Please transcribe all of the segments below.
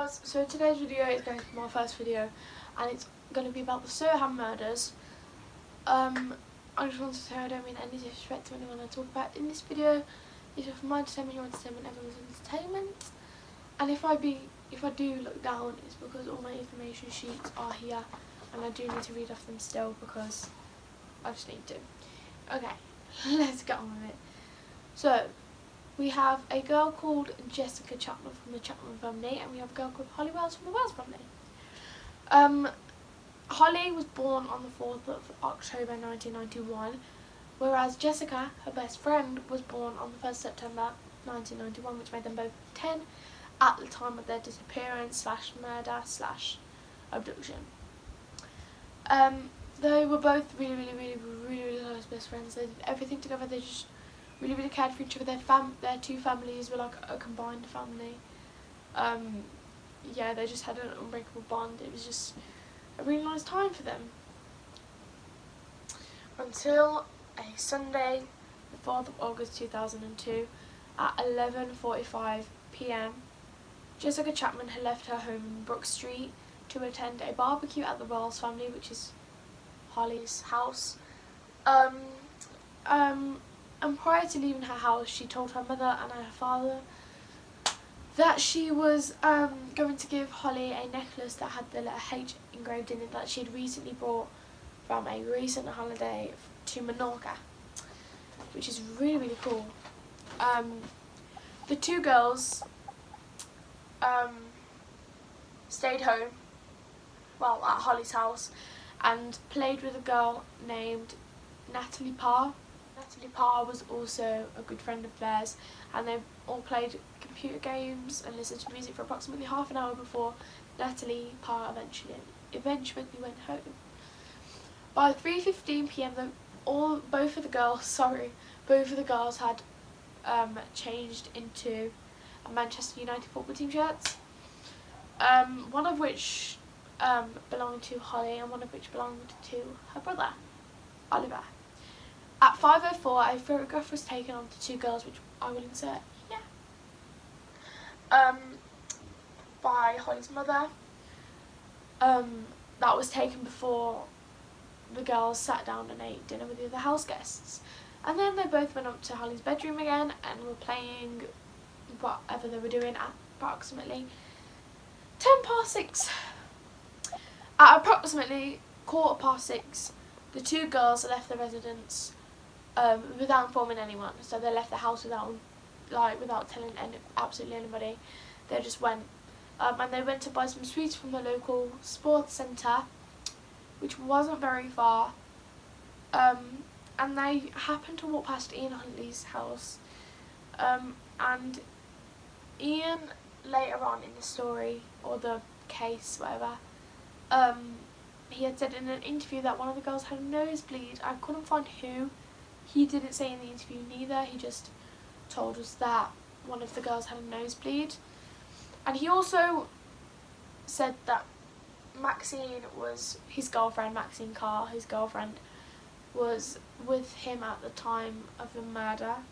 girls, so today's video is going to be my first video and it's going to be about the Soham Murders. I just wanted to say I don't mean any disrespect to anyone I talk about in this video. It's for my entertainment, your entertainment, everyone's entertainment. And if I do look down, it's because all my information sheets are here and I do need to read off them still because I just need to. Okay, let's get on with it. So, we have a girl called Jessica Chapman from the Chapman family, and we have a girl called Holly Wells from the Wells family. Holly was born on the 4th of October 1991, whereas Jessica, her best friend, was born on the 1st September 1991, which made them both 10 at the time of their disappearance / murder / abduction. They were both really close best friends. They did everything together. They just really cared for each other. Their two families were like a combined family. Yeah, they just had an unbreakable bond. It was just a really nice time for them. Until a Sunday, the 4th of August 2002, at 11:45 PM, Jessica Chapman had left her home in Brook Street to attend a barbecue at the Wells family, which is Holly's house. And prior to leaving her house, she told her mother and her father that she was going to give Holly a necklace that had the letter H engraved in it that she'd recently brought from a recent holiday to Menorca, which is really cool. The two girls stayed home, well, at Holly's house, and played with a girl named Natalie Parr. Natalie Parr was also a good friend of theirs, and they all played computer games and listened to music for approximately half an hour before Natalie Parr eventually went home. By 3:15 PM, both of the girls had changed into Manchester United football team shirts. One of which belonged to Holly and one of which belonged to her brother, Oliver. At 5:04, a photograph was taken of the two girls, which I will insert here, by Holly's mother. That was taken before the girls sat down and ate dinner with the other house guests. And then they both went up to Holly's bedroom again and were playing whatever they were doing at approximately 6:10. At approximately 6:15, the two girls left the residence without informing anyone. So they left the house without telling absolutely anybody. They just went, and they went to buy some sweets from the local sports centre, which wasn't very far. And they happened to walk past Ian Huntley's house, and Ian, later on in the story, or the case, whatever, he had said in an interview that one of the girls had a nosebleed. I couldn't find who. He didn't say in the interview neither. He just told us that one of the girls had a nosebleed. And he also said that Maxine was his girlfriend, Maxine Carr, his girlfriend, was with him at the time of the murder,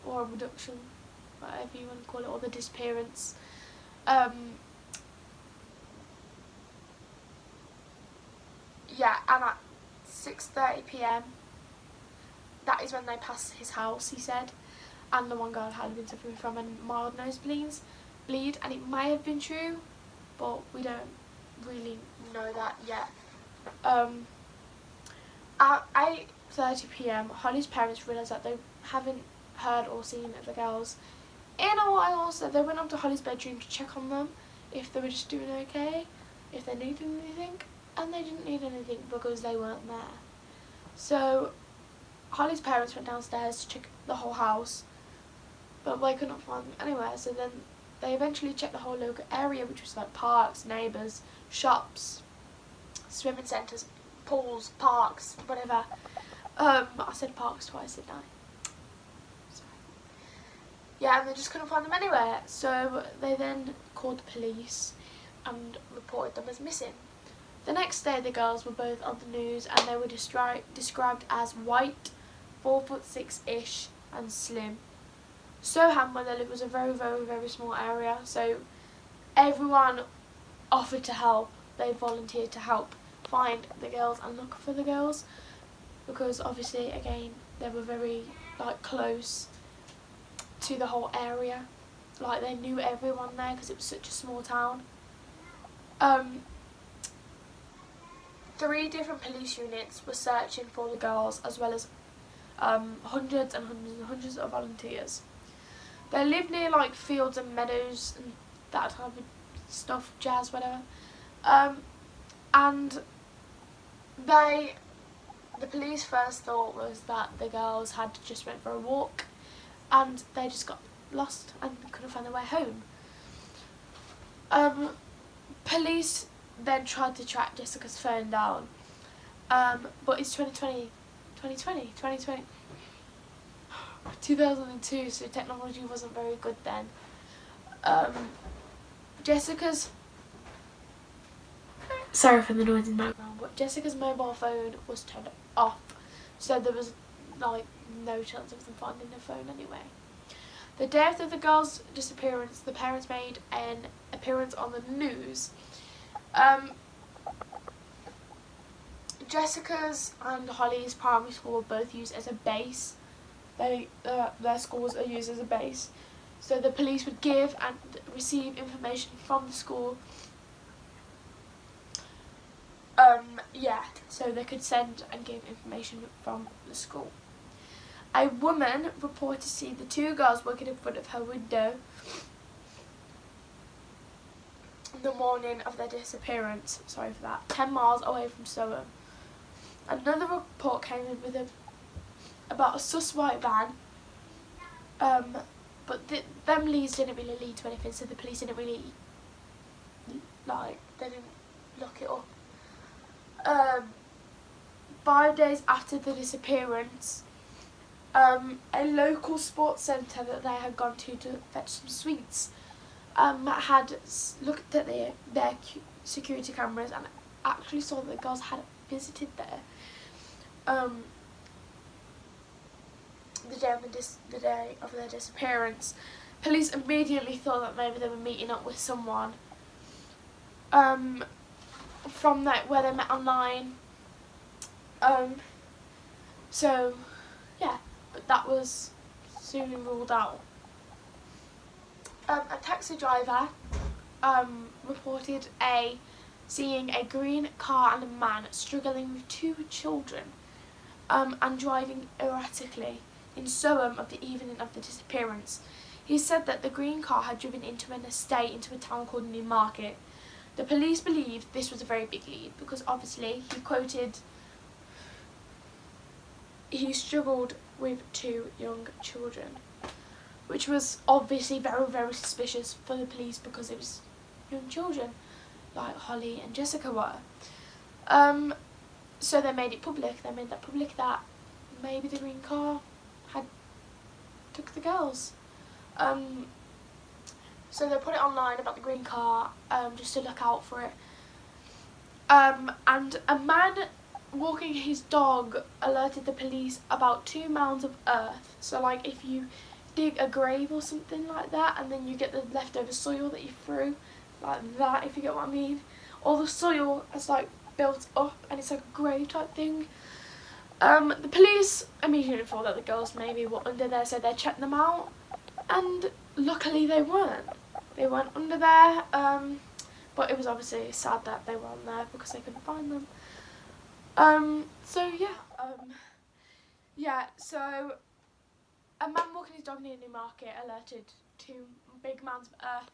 or abduction, whatever you want to call it, or the disappearance. Yeah, and at 6:30 PM, that is when they passed his house, he said, and the one girl had been suffering from a mild nosebleed, and it may have been true, but we don't really know that yet. At 8:30 PM, Holly's parents realised that they haven't heard or seen the girls in a while, so they went up to Holly's bedroom to check on them, if they were just doing okay, if they needed anything, and they didn't need anything because they weren't there. So Holly's parents went downstairs to check the whole house, but they couldn't find them anywhere. So then they eventually checked the whole local area, which was like parks, neighbours, shops, swimming centres, pools, parks, whatever. I said parks twice, didn't I? Sorry. Yeah, and they just couldn't find them anywhere. So they then called the police and reported them as missing. The next day, the girls were both on the news, and they were described as white, 4'6"-ish, and slim. Soham, where they lived, was a very small area, so everyone offered to help. They volunteered to help find the girls and look for the girls, because obviously, again, they were very like close to the whole area. Like, they knew everyone there because it was such a small town. 3 different police units were searching for the girls, as well as hundreds and hundreds and hundreds of volunteers. They lived near like fields and meadows and that type of stuff, jazz, whatever. And the police first thought was that the girls had just went for a walk and they just got lost and couldn't find their way home. Police then tried to track Jessica's phone down, but it's 2002, so technology wasn't very good then. Jessica's, sorry for the noise in the background, but Jessica's mobile phone was turned off, so there was like no chance of them finding her phone anyway. The day after the girl's disappearance, the parents made an appearance on the news. Jessica's and Holly's primary school were both used as a base. Their schools are used as a base. So the police would give and receive information from the school. So they could send and give information from the school. A woman reported to see the 2 girls working in front of her window the morning of their disappearance. 10 miles away from Soham. Another report came in with about a sus white van, but them leads didn't really lead to anything, so the police didn't really, they didn't look it up. 5 days after the disappearance, a local sports centre that they had gone to fetch some sweets had looked at their security cameras and actually saw that the girls had visited there the day of their disappearance. Police immediately thought that maybe they were meeting up with someone from where they met online. So yeah, but that was soon ruled out. A taxi driver reported seeing a green car and a man struggling with 2 children and driving erratically in Soham of the evening of the disappearance. He said that the green car had driven into an estate into a town called Newmarket. The police believed this was a very big lead because obviously he quoted he struggled with 2 young children, which was obviously very, very suspicious for the police because it was young children, like Holly and Jessica were. So they made it public. They made that public that maybe the green car had took the girls. So they put it online about the green car, just to look out for it. And a man walking his dog alerted the police about 2 mounds of earth. So like if you dig a grave or something like that and then you get the leftover soil that you threw, like that, if you get what I mean. All the soil has like built up and it's like a grave type thing. The police immediately thought that the girls maybe were under there, so they checked them out, and luckily they weren't. They weren't under there, but it was obviously sad that they weren't there because they couldn't find them. So a man walking his dog near Newmarket alerted 2 big mounds of earth,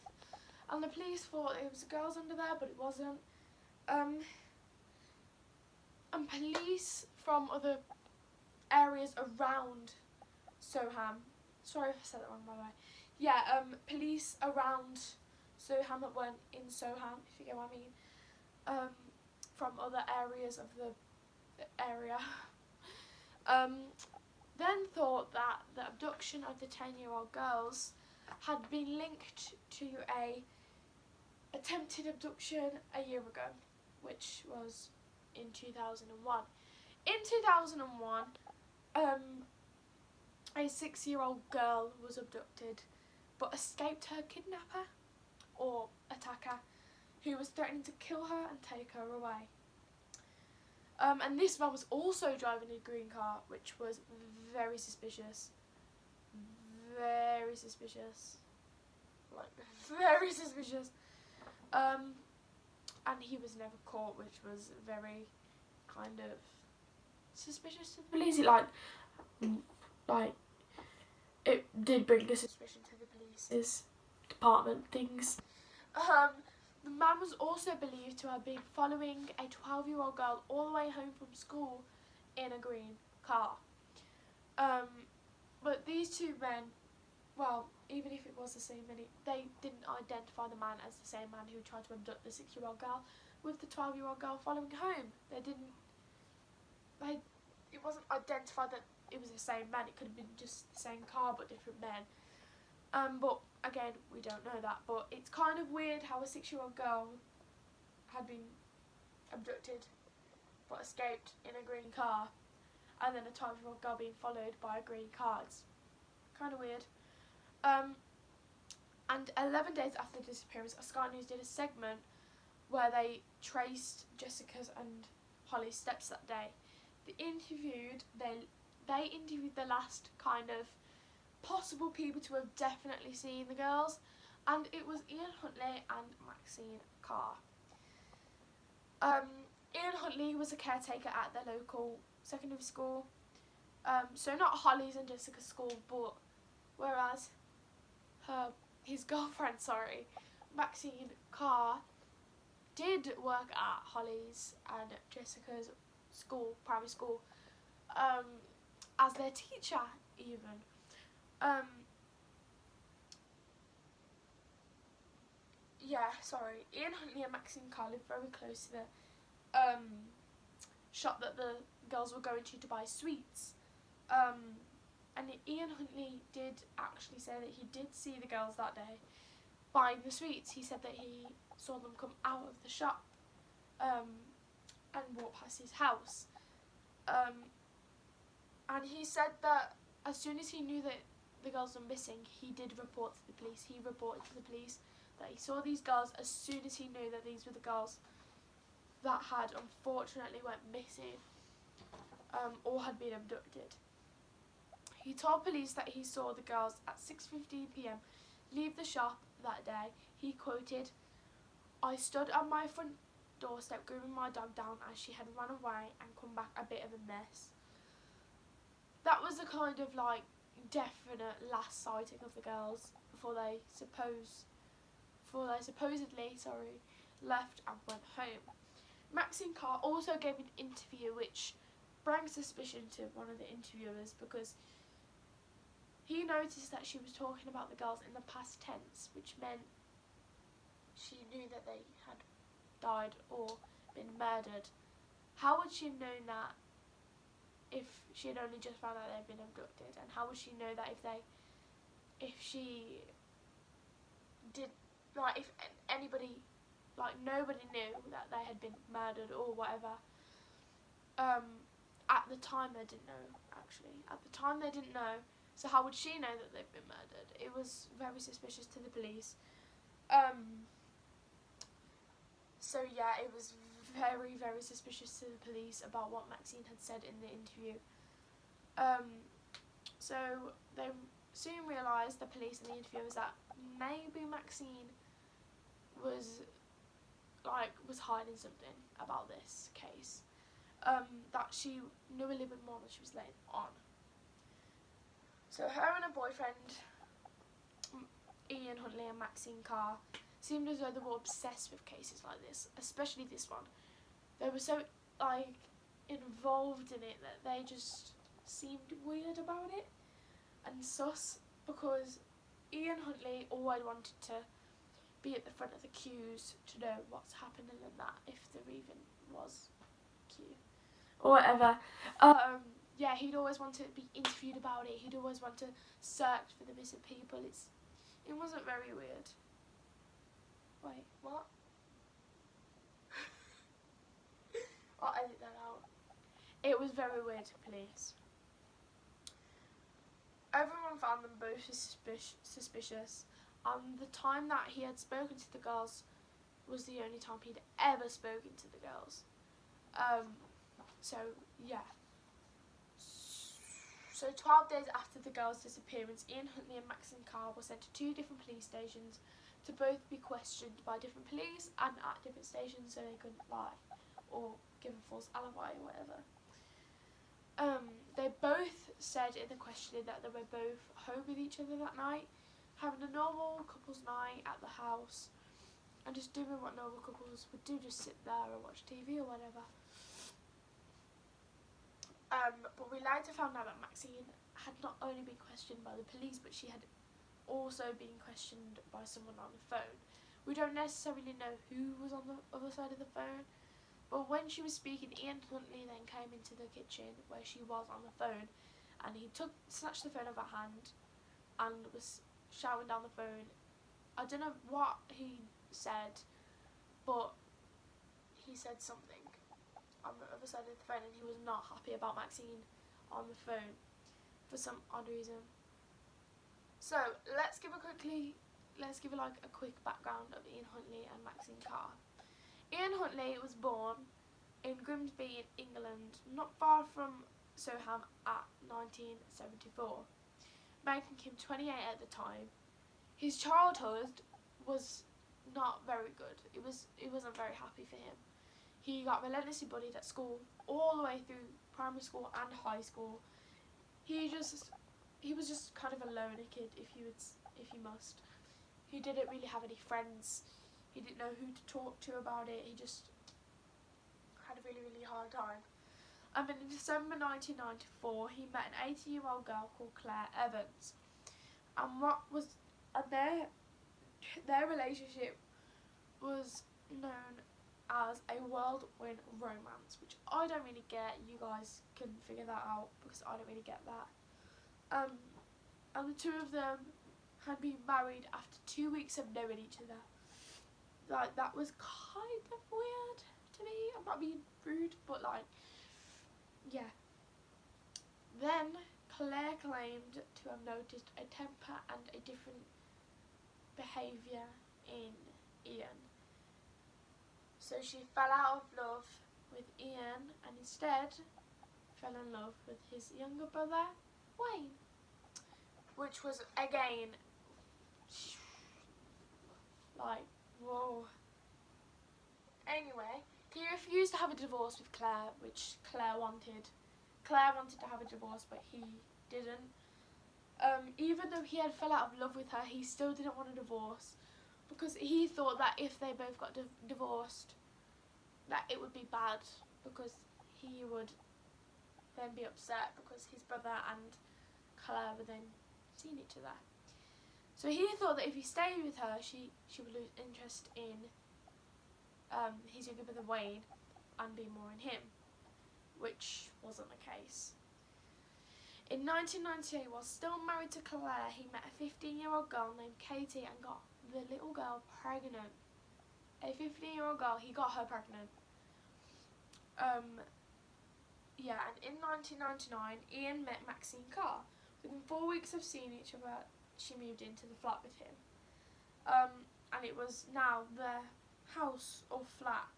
and the police thought it was the girls under there, but it wasn't. And police from other areas around Soham, sorry if I said that wrong by the way, police around Soham that weren't in Soham, if you get what I mean, from other areas of the area, then thought that the abduction of the 10-year-old girls had been linked to a attempted abduction a year ago, which was in 2001. In 2001, a 6-year-old girl was abducted but escaped her kidnapper or attacker. who was threatening to kill her and take her away. And this man was also driving a green car, which was very suspicious. Very suspicious. Like, very suspicious. And he was never caught, which was very kind of suspicious to the police. Like, it did bring a suspicion to the police's department things. The man was also believed to have been following a 12-year-old girl all the way home from school in a green car. But these two men, well, even if it was the same man, they didn't identify the man as the same man who tried to abduct the 6-year-old girl with the 12-year-old girl following home. It wasn't identified that it was the same man. It could have been just the same car but different men. But again, we don't know that. But it's kind of weird how a 6-year-old girl had been abducted but escaped in a green car, and then a 12-year-old girl being followed by a green car. It's kind of weird. And 11 days after the disappearance, Sky News did a segment where they traced Jessica's and Holly's steps that day. They interviewed the last kind of possible people to have definitely seen the girls, and it was Ian Huntley and Maxine Carr. Ian Huntley was a caretaker at their local secondary school, so not Holly's and Jessica's school, but whereas his girlfriend, Maxine Carr, did work at Holly's and Jessica's school, primary school, as their teacher even. Ian Huntley and Maxine Carr lived very close to the shop that the girls were going to buy sweets. And Ian Huntley did actually say that he did see the girls that day buying the sweets. He said that he saw them come out of the shop and walk past his house. And he said that as soon as he knew that the girls were missing, he did report to the police. He reported to the police that he saw these girls as soon as he knew that these were the girls that had unfortunately went missing or had been abducted. He told police that he saw the girls at 6:15 p.m. leave the shop that day. He quoted, "I stood on my front doorstep grooming my dog down as she had run away and come back a bit of a mess." That was the kind of like definite last sighting of the girls before they supposedly left and went home. Maxine Carr also gave an interview which brought suspicion to one of the interviewers because he noticed that she was talking about the girls in the past tense, which meant she knew that they had died or been murdered. How would she have known that if she had only just found out they'd been abducted? And how would she know that if she did, like, if anybody, like, nobody knew that they had been murdered or whatever? At the time they didn't know, actually. At the time they didn't know, so how would she know that they've been murdered? It was very suspicious to the police. So yeah, it was very, very suspicious to the police about what Maxine had said in the interview. So they soon realised, the police and the interviewers, that maybe Maxine was hiding something about this case. That she knew a little bit more than she was letting on. So her and her boyfriend, Ian Huntley and Maxine Carr, seemed as though they were obsessed with cases like this, especially this one. They were so involved in it that they just seemed weird about it and sus, because Ian Huntley always wanted to be at the front of the queues to know what's happening and that, if there even was a queue or whatever. Yeah, he'd always want to be interviewed about it. He'd always want to search for the missing people. It wasn't very weird. Wait, what? I'll edit that out. It was very weird to police. Everyone found them both suspicious. The time that he had spoken to the girls was the only time he'd ever spoken to the girls. So yeah. So 12 days after the girls' disappearance, Ian Huntley and Maxine Carr were sent to 2 different police stations to both be questioned by different police and at different stations so they couldn't lie or give a false alibi or whatever. They both said in the questioning that they were both home with each other that night, having a normal couple's night at the house and just doing what normal couples would do, just sit there and watch TV or whatever. But we later found out that Maxine had not only been questioned by the police, but she had also been questioned by someone on the phone. We don't necessarily know who was on the other side of the phone, but when she was speaking, Ian Huntley then came into the kitchen where she was on the phone, and he snatched the phone out of her hand and was shouting down the phone. I don't know what he said, but he said something on the other side of the phone, and he was not happy about Maxine on the phone for some odd reason. So let's give a quick background of Ian Huntley and Maxine Carr. Ian Huntley was born in Grimsby in England, not far from Soham, at 1974, making him 28 at the time. His childhood was not very good. It wasn't very happy for him. He got relentlessly bullied at school, all the way through primary school and high school. He was just kind of a loner kid, if you must. He didn't really have any friends. He didn't know who to talk to about it. He just had a really, really hard time. And then in December 1994, he met an 18-year-old girl called Claire Evans. And their relationship was known as a whirlwind romance, which I don't really get. You guys can figure that out because I don't really get that. And the two of them had been married after 2 weeks of knowing each other. Like, that was kind of weird to me. I'm not being rude, but like, yeah. Then Claire claimed to have noticed a temper and a different behaviour in Ian. So she fell out of love with Ian and instead fell in love with his younger brother, Wayne. Which was, again, like, whoa. Anyway, he refused to have a divorce with Claire, which Claire wanted. Claire wanted to have a divorce, but he didn't. Even though he had fell out of love with her, he still didn't want a divorce, because he thought that if they both got divorced, that it would be bad, because he would then be upset because his brother and Claire were then seeing each other. So he thought that if he stayed with her, she would lose interest in his younger brother Wayne and be more in him, which wasn't the case. In 1998, while still married to Claire, he met a 15-year-old girl named Katie and got the little girl pregnant. A 15-year-old girl, he got her pregnant. Yeah, and in 1999, Ian met Maxine Carr. Within 4 weeks of seeing each other, she moved into the flat with him. And it was now their house or flat.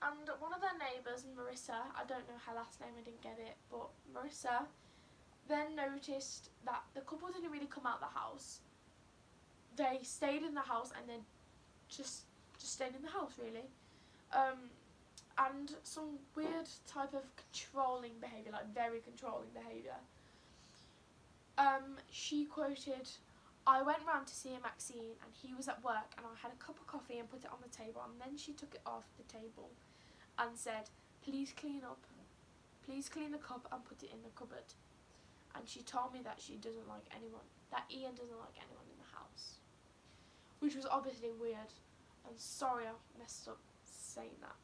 And one of their neighbours, Marissa, I don't know her last name, I didn't get it, but Marissa then noticed that the couple didn't really come out the house. They stayed in the house and then just stayed in the house, really. And some weird type of controlling behaviour, like very controlling behaviour. She quoted, "I went round to see Maxine and he was at work and I had a cup of coffee and put it on the table, and then she took it off the table and said, 'Please clean up. Please clean the cup and put it in the cupboard.' And she told me that she doesn't like anyone, that Ian doesn't like anyone in the house." Which was obviously weird. I'm sorry I messed up saying that.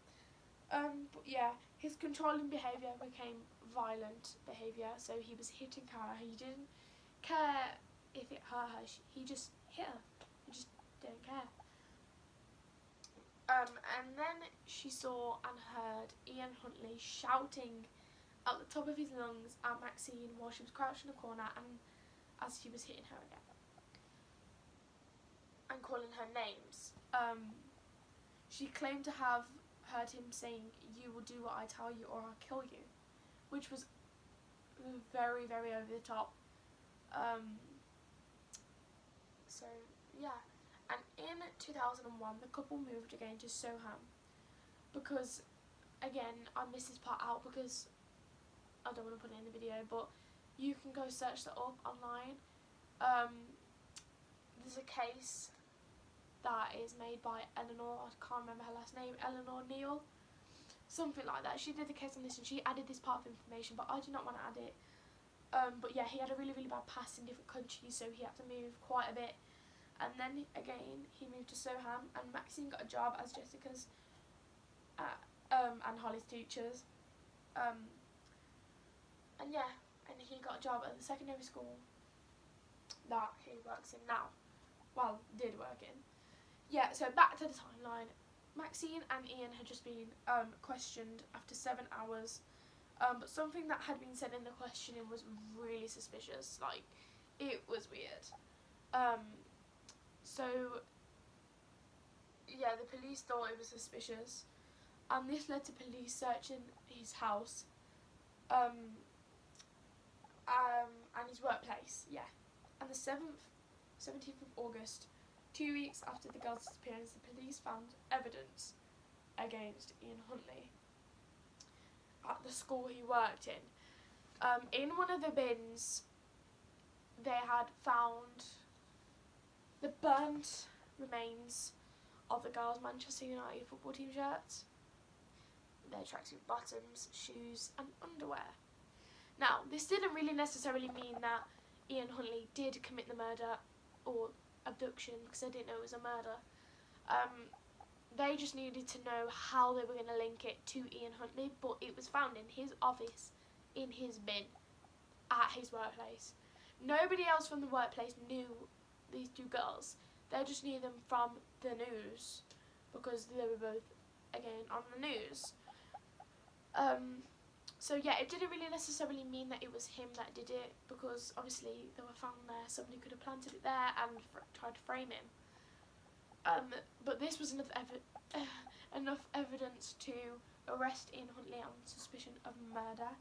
But yeah, his controlling behaviour became violent behaviour, so he was hitting her. He didn't care if it hurt her, he just hit her. He just didn't care. And then she saw and heard Ian Huntley shouting at the top of his lungs at Maxine while she was crouched in a corner and as she was hitting her again. and calling her names. She claimed to have heard him saying, "You will do what I tell you or I'll kill you," which was very, very over the top. So yeah, and in 2001 the couple moved again to Soham because, again, I missed this part out because I don't want to put it in the video, but you can go search that up online. There's a case that is made by Eleanor, I can't remember her last name, Eleanor Neal, something like that. She did the case on this and she added this part of information, but I did not want to add it. But yeah, he had a really, really bad past in different countries, so he had to move quite a bit. And then again, he moved to Soham, and Maxine got a job as Jessica's and Holly's teachers. And yeah, and he got a job at the secondary school that he works in now. Well, did work in. Yeah, so back to the timeline. Maxine and Ian had just been questioned after 7 hours. But something that had been said in the questioning was really suspicious. Like, it was weird. So, yeah, the police thought it was suspicious. And this led to police searching his house. And his workplace, yeah. And the 17th of August, 2 weeks after the girl's disappearance, the police found evidence against Ian Huntley at the school he worked in. In one of the bins, they had found the burnt remains of the girls' Manchester United football team shirts, their tracksuit bottoms, shoes and underwear. Now, this didn't really necessarily mean that Ian Huntley did commit the murder or abduction, because they didn't know it was a murder. They just needed to know how they were going to link it to Ian Huntley, but it was found in his office, in his bin, at his workplace. Nobody else from the workplace knew these two girls. They just knew them from the news, because they were both, again, on the news. So yeah, it didn't really necessarily mean that it was him that did it, because obviously they were found there, somebody could have planted it there and tried to frame him. But this was enough evidence to arrest Ian Huntley on suspicion of murder.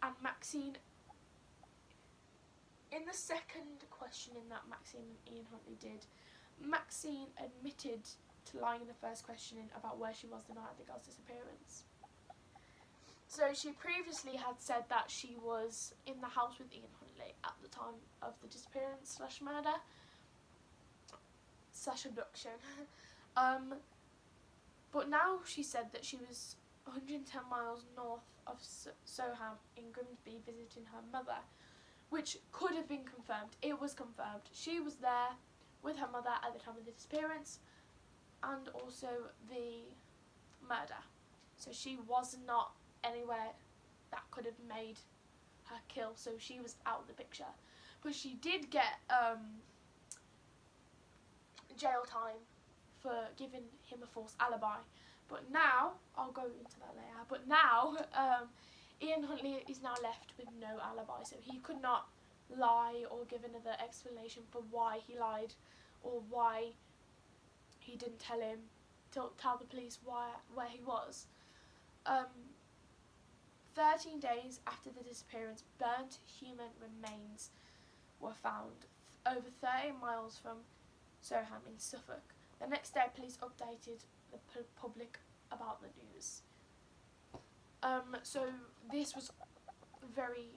And Maxine, in the second questioning that Maxine and Ian Huntley did, Maxine admitted to lying in the first questioning about where she was the night of the girl's disappearance. So she previously had said that she was in the house with Ian Huntley at the time of the disappearance / murder / abduction. But now she said that she was 110 miles north of Soham in Grimsby visiting her mother, which could have been confirmed. It was confirmed. She was there with her mother at the time of the disappearance and also the murder. So she was not anywhere that could have made her kill, so she was out of the picture. But she did get jail time for giving him a false alibi. But now, I'll go into that later, but now Ian Huntley is now left with no alibi, so he could not lie or give another explanation for why he lied or why he didn't tell the police where he was. 13 days after the disappearance, burnt human remains were found over 30 miles from Soham in Suffolk. The next day, police updated the public about the news. So this was very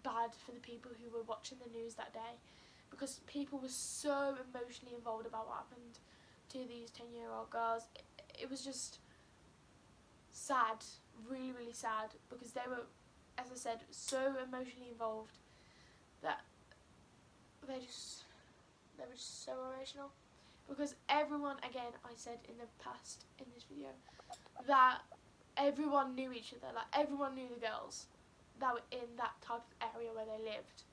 bad for the people who were watching the news that day, because people were so emotionally involved about what happened to these 10-year-old girls. It was just sad, really, really sad, because they were, as I said, so emotionally involved that they were just so emotional. Because everyone, again, I said in the past in this video, that everyone knew each other. Like, everyone knew the girls that were in that type of area where they lived.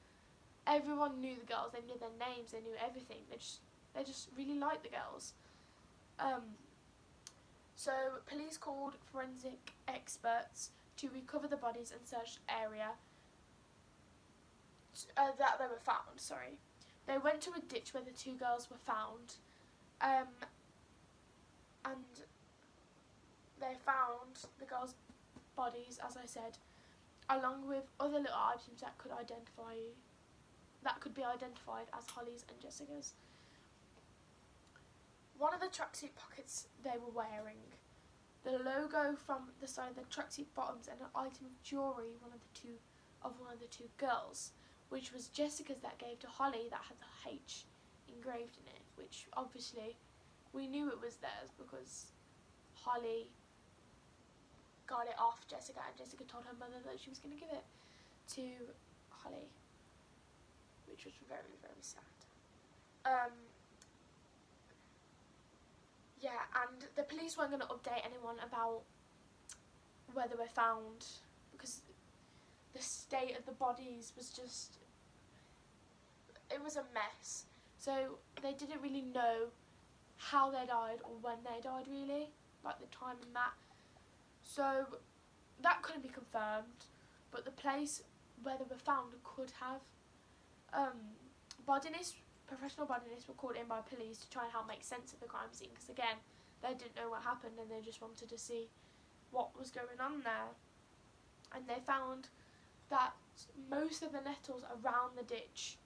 Everyone knew the girls. They knew their names. They knew everything. They just really liked the girls. So police called forensic experts to recover the bodies and search the area that they were found. they went to a ditch where the two girls were found, and they found the girls' bodies, as I said, along with other little items that could be identified as Holly's and Jessica's. One of the tracksuit pockets they were wearing, the logo from the side of the tracksuit bottoms, and an item of jewellery, one of the two girls, which was Jessica's, that gave to Holly, that had the H engraved in it, which obviously we knew it was theirs because Holly got it off Jessica, and Jessica told her mother that she was going to give it to Holly, which was very, very sad. Yeah, and the police weren't going to update anyone about where they were found because the state of the bodies was just, it was a mess. So they didn't really know how they died or when they died, really, like the time and that. So that couldn't be confirmed, but the place where they were found could have. Professional botanists were called in by police to try and help make sense of the crime scene because, again, they didn't know what happened and they just wanted to see what was going on there. And they found that most of the nettles around the ditch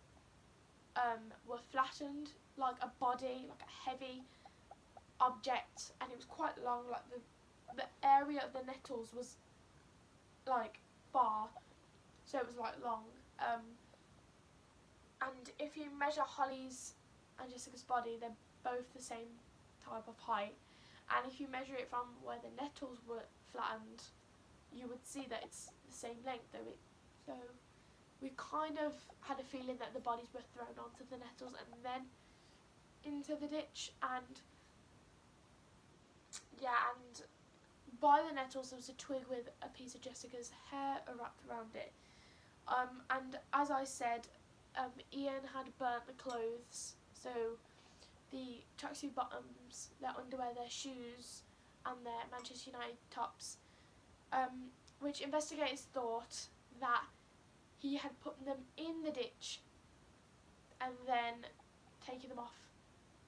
were flattened, like a body, like a heavy object, and it was quite long, like the area of the nettles was like far, so it was like long. And if you measure Holly's and Jessica's body, they're both the same type of height. And if you measure it from where the nettles were flattened, you would see that it's the same length. So we kind of had a feeling that the bodies were thrown onto the nettles and then into the ditch. And yeah, and by the nettles there was a twig with a piece of Jessica's hair wrapped around it. And as I said, Ian had burnt the clothes, so the tracksuit bottoms, their underwear, their shoes, and their Manchester United tops, which investigators thought that he had put them in the ditch and then taken them off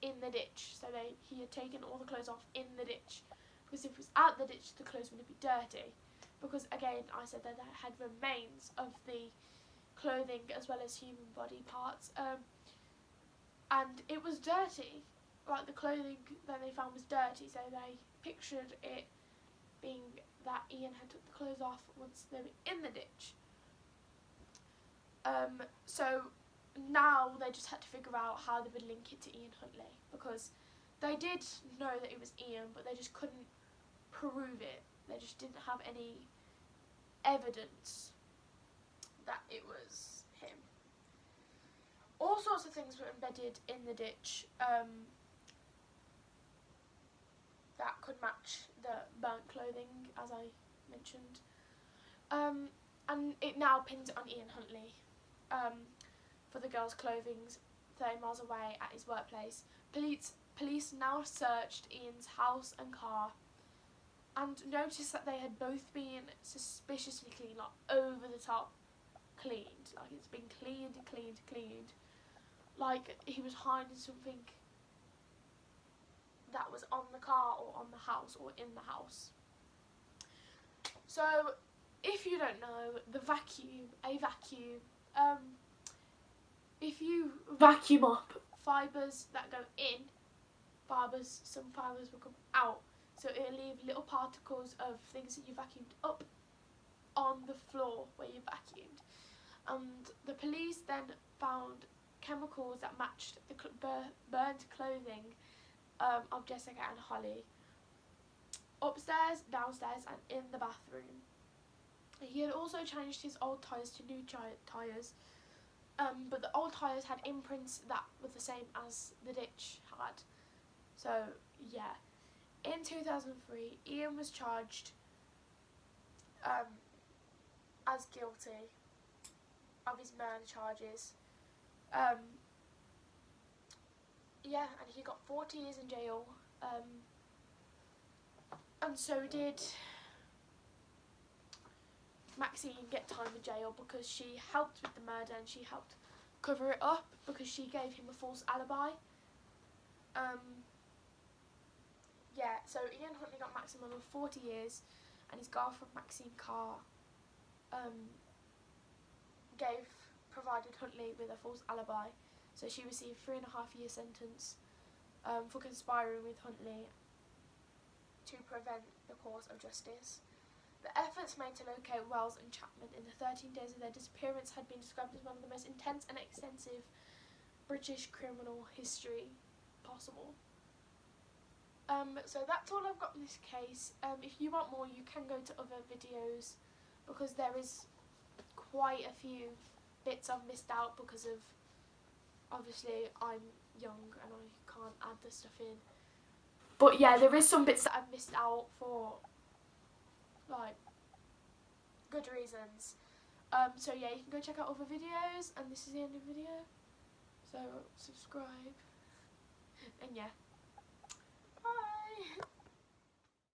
in the ditch. So he had taken all the clothes off in the ditch, because if it was out the ditch, the clothes wouldn't be dirty. Because again, I said that they had remains of the clothing as well as human body parts, and it was dirty, like the clothing that they found was dirty, so they pictured it being that Ian had took the clothes off once they were in the ditch. So now they just had to figure out how they would link it to Ian Huntley, because they did know that it was Ian, but they just couldn't prove it. They just didn't have any evidence that it was him. All sorts of things were embedded in the ditch that could match the burnt clothing, as I mentioned. And it now pins it on Ian Huntley for the girls' clothing 30 miles away at his workplace. Police now searched Ian's house and car and noticed that they had both been suspiciously clean, like over the top cleaned. Like it's been cleaned and cleaned and cleaned. Like he was hiding something that was on the car or on the house or in the house. So if you don't know, a vacuum, if you vacuum up fibres that go in, some fibres will come out. So it'll leave little particles of things that you vacuumed up on the floor where you vacuumed. And the police then found chemicals that matched the burnt clothing of Jessica and Holly upstairs, downstairs, and in the bathroom. He had also changed his old tyres to new tyres, but the old tyres had imprints that were the same as the ditch had. So yeah, in 2003, Ian was charged as guilty of his murder charges. Yeah, and he got 40 years in jail, and so did Maxine get time in jail because she helped with the murder and she helped cover it up because she gave him a false alibi. Yeah, so Ian Huntley got a maximum of 40 years, and his girlfriend Maxine Carr provided Huntley with a false alibi, so she received 3.5-year sentence for conspiring with Huntley to prevent the cause of justice. The efforts made to locate Wells and Chapman in the 13 days of their disappearance had been described as one of the most intense and extensive British criminal history possible. So that's all I've got in this case. If you want more, you can go to other videos, because there is quite a few bits I've missed out because of, obviously, I'm young and I can't add the stuff in. But yeah, there is some bits that I've missed out for, like, good reasons. So yeah, you can go check out other videos, and this is the end of the video. So subscribe, and yeah.